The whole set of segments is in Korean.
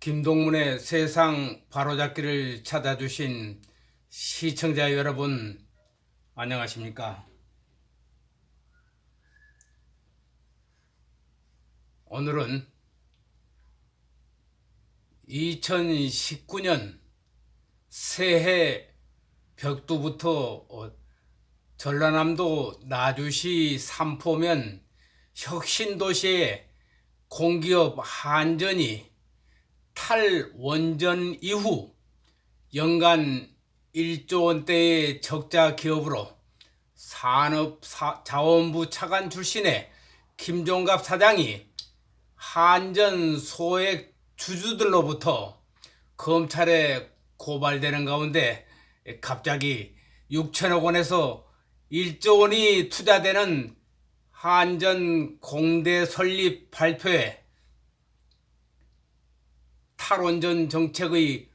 김동문의 세상 바로잡기를 찾아주신 시청자 여러분, 안녕하십니까? 오늘은 2019년 새해 벽두부터 전라남도 나주시 삼포면 혁신도시의 공기업 한전이 탈원전 이후 연간 1조 원대의 적자 기업으로 산업자원부 차관 출신의 김종갑 사장이 한전 소액 주주들로부터 검찰에 고발되는 가운데 갑자기 6천억 원에서 1조 원이 투자되는 한전 공대 설립 발표에 탈원전 정책의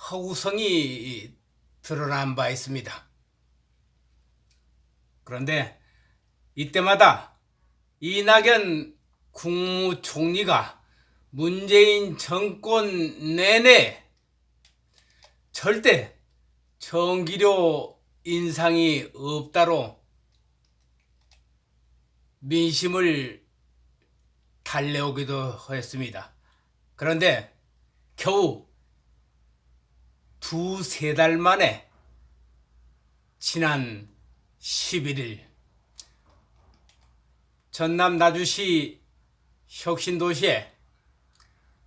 허구성이 드러난 바 있습니다. 그런데 이때마다 이낙연 국무총리가 문재인 정권 내내 절대 전기료 인상이 없다로 민심을 달래오기도 했습니다. 그런데 겨우 두세 달 만에 지난 11일 전남 나주시 혁신도시에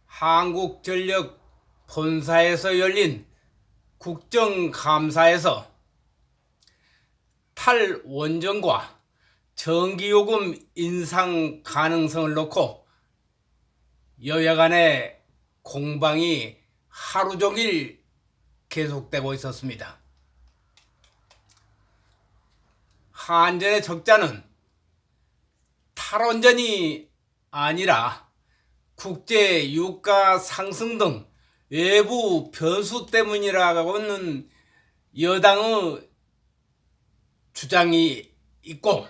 한국전력 본사에서 열린 국정감사에서 탈원전과 전기요금 인상 가능성을 놓고 여야 간의 공방이 하루 종일 계속되고 있었습니다. 한전의 적자는 탈원전이 아니라 국제 유가 상승 등 외부 변수 때문이라고는 여당의 주장이 있고,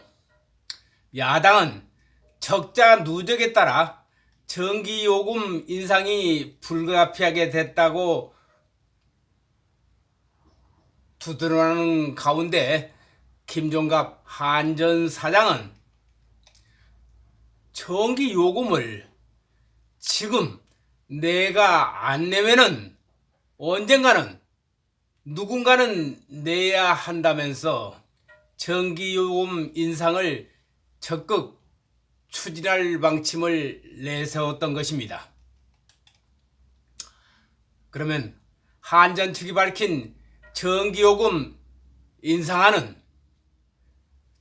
야당은 적자 누적에 따라 전기요금 인상이 불가피하게 됐다고 두드러나는 가운데 김종갑 한전 사장은 전기요금을 지금 내가 안 내면은 언젠가는 누군가는 내야 한다면서 전기요금 인상을 적극 추진할 방침을 내세웠던 것입니다. 그러면 한전 측이 밝힌 전기요금 인상안은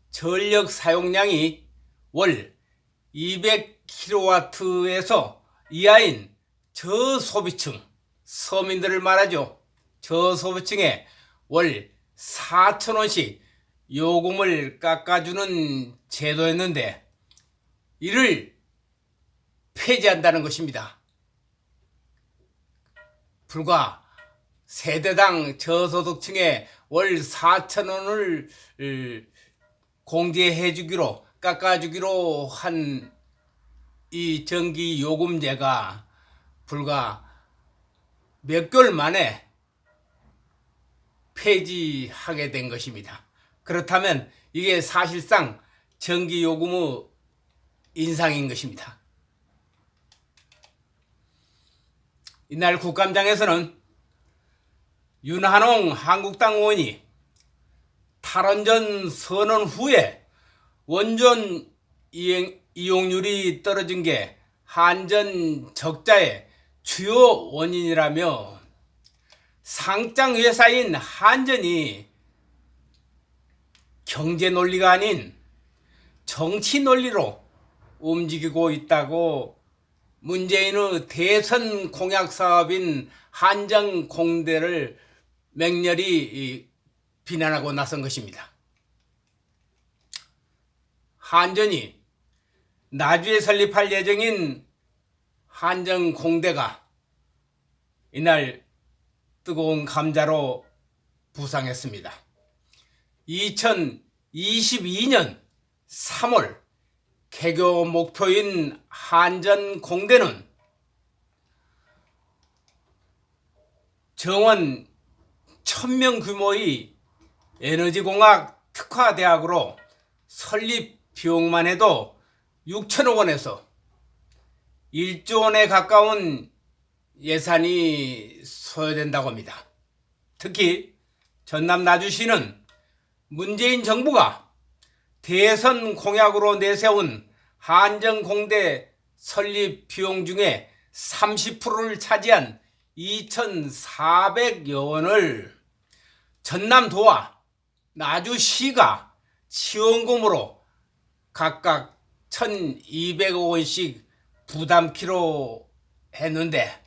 전력 사용량이 월 200kW에서 이하인 저소비층, 서민들을 말하죠. 저소비층에 월 4,000원씩 요금을 깎아주는 제도였는데 이를 폐지한다는 것입니다. 불과 세대당 저소득층에 월 4,000원을 공제해주기로 깎아주기로 한 이 전기요금제가 불과 몇 개월 만에 폐지하게 된 것입니다. 그렇다면 이게 사실상 전기요금의 인상인 것입니다. 이날 국감장에서는 윤한홍 한국당 의원이 탈원전 선언 후에 원전 이용률이 떨어진 게 한전 적자의 주요 원인이라며 상장 회사인 한전이 경제 논리가 아닌 정치 논리로 움직이고 있다고 문재인의 대선 공약 사업인 한전 공대를 맹렬히 비난하고 나선 것입니다. 한전이 나주에 설립할 예정인 한전 공대가 이날 뜨거운 감자로 부상했습니다. 2022년 3월 개교 목표인 한전 공대는 정원 1000명 규모의 에너지공학 특화대학으로 설립 비용만 해도 6천억 원에서 1조 원에 가까운 예산이 소요된다고 합니다. 특히 전남 나주시는 문재인 정부가 대선 공약으로 내세운 한정공대 설립 비용 중에 30%를 차지한 2,400여 원을 전남도와 나주시가 지원금으로 각각 1,200억 원씩 부담키로 했는데,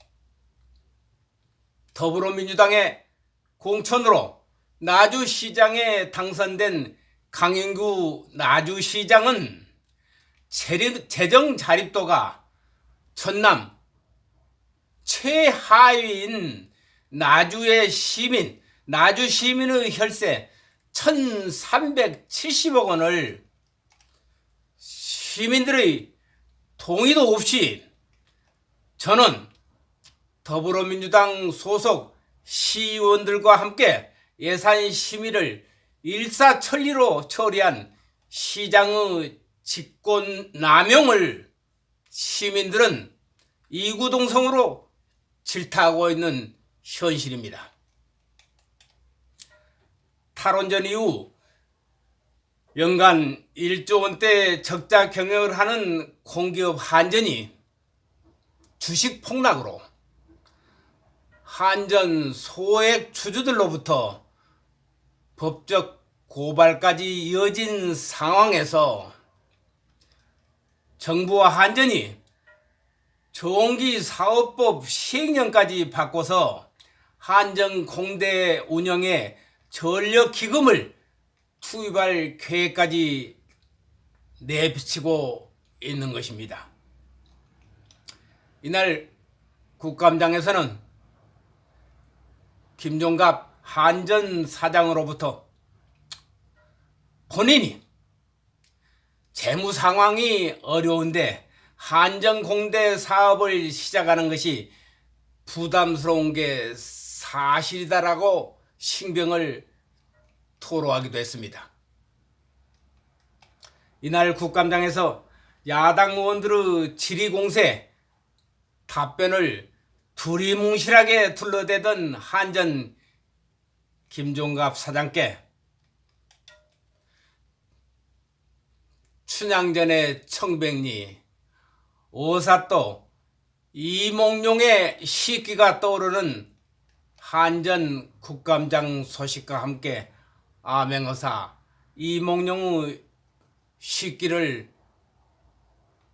더불어민주당의 공천으로 나주시장에 당선된 강인구 나주시장은 재정 자립도가 전남 최하위인 나주 시민의 혈세 1,370억 원을 시민들의 동의도 없이 저는 더불어민주당 소속 시의원들과 함께 예산 심의를 일사천리로 처리한 시장의 직권 남용을 시민들은 이구동성으로 질타하고 있는 현실입니다. 탈원전 이후 연간 1조 원대 적자 경영을 하는 공기업 한전이 주식 폭락으로 한전 소액 주주들로부터 법적 고발까지 이어진 상황에서 정부와 한전이 전기 사업법 시행령까지 바꿔서 한전 공대 운영에 전력 기금을 투입할 계획까지 내비치고 있는 것입니다. 이날 국감장에서는 김종갑 한전 사장으로부터 본인이 재무 상황이 어려운데 한전 공대 사업을 시작하는 것이 부담스러운 게 사실이다라고 신병을 토로하기도 했습니다. 이날 국감장에서 야당 의원들의 질의공세 답변을 두리뭉실하게 둘러대던 한전 김종갑 사장께 춘향전의 청백리, 오사또, 이몽룡의 시기가 떠오르는 한전 국감장 소식과 함께 암행어사 이몽룡의 시기를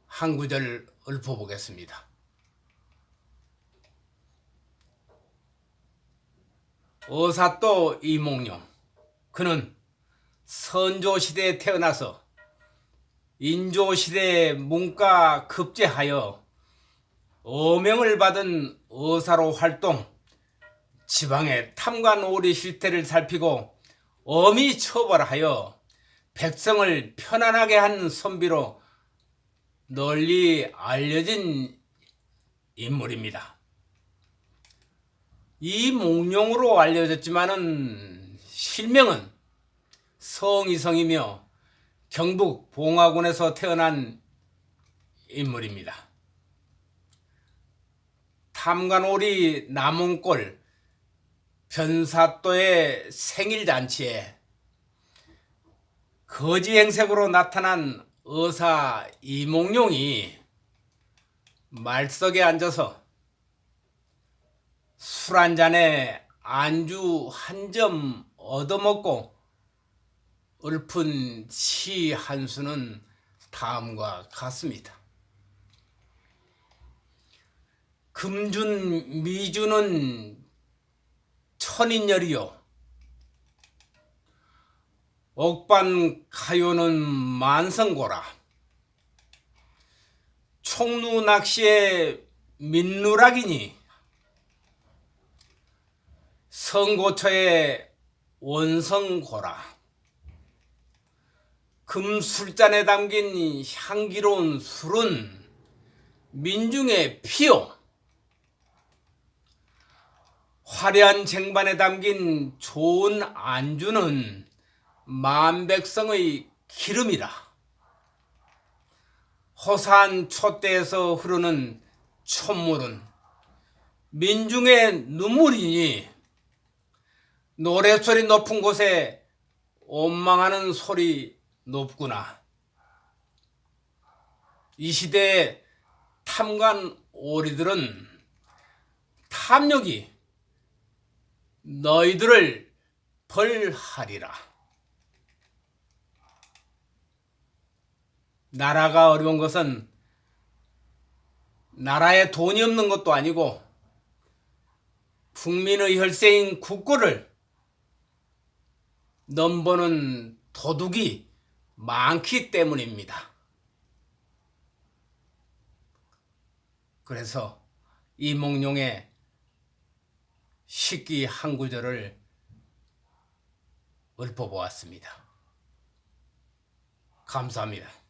한 구절 읊어보겠습니다. 오사또 이몽룡, 그는 선조시대에 태어나서 인조시대에 문과 급제하여 어명을 받은 어사로 활동, 지방의 탐관 오리 실태를 살피고 엄히 처벌하여 백성을 편안하게 한 선비로 널리 알려진 인물입니다. 이몽룡으로 알려졌지만은 실명은 성이성이며 경북 봉화군에서 태어난 인물입니다. 탐관오리 남원골 변사또의 생일잔치에 거지 행색으로 나타난 의사 이몽룡이 말석에 앉아서 술 한 잔에 안주 한 점 얻어먹고 읊은 시 한 수는 다음과 같습니다. 금준 미주는 천인열이요, 옥반 가요는 만성고라, 총루 낚시의 민누락이니 성고처의 원성고라, 금술잔에 담긴 향기로운 술은 민중의 피요, 화려한 쟁반에 담긴 좋은 안주는 만백성의 기름이라. 허사한 촛대에서 흐르는 촛물은 민중의 눈물이니 노랫소리 높은 곳에 원망하는 소리 높구나. 이 시대의 탐관 오리들은 탐욕이 너희들을 벌하리라. 나라가 어려운 것은 나라에 돈이 없는 것도 아니고 국민의 혈세인 국고를 넘보는 도둑이 많기 때문입니다. 그래서 이몽룡의 식기 한 구절을 읊어보았습니다. 감사합니다.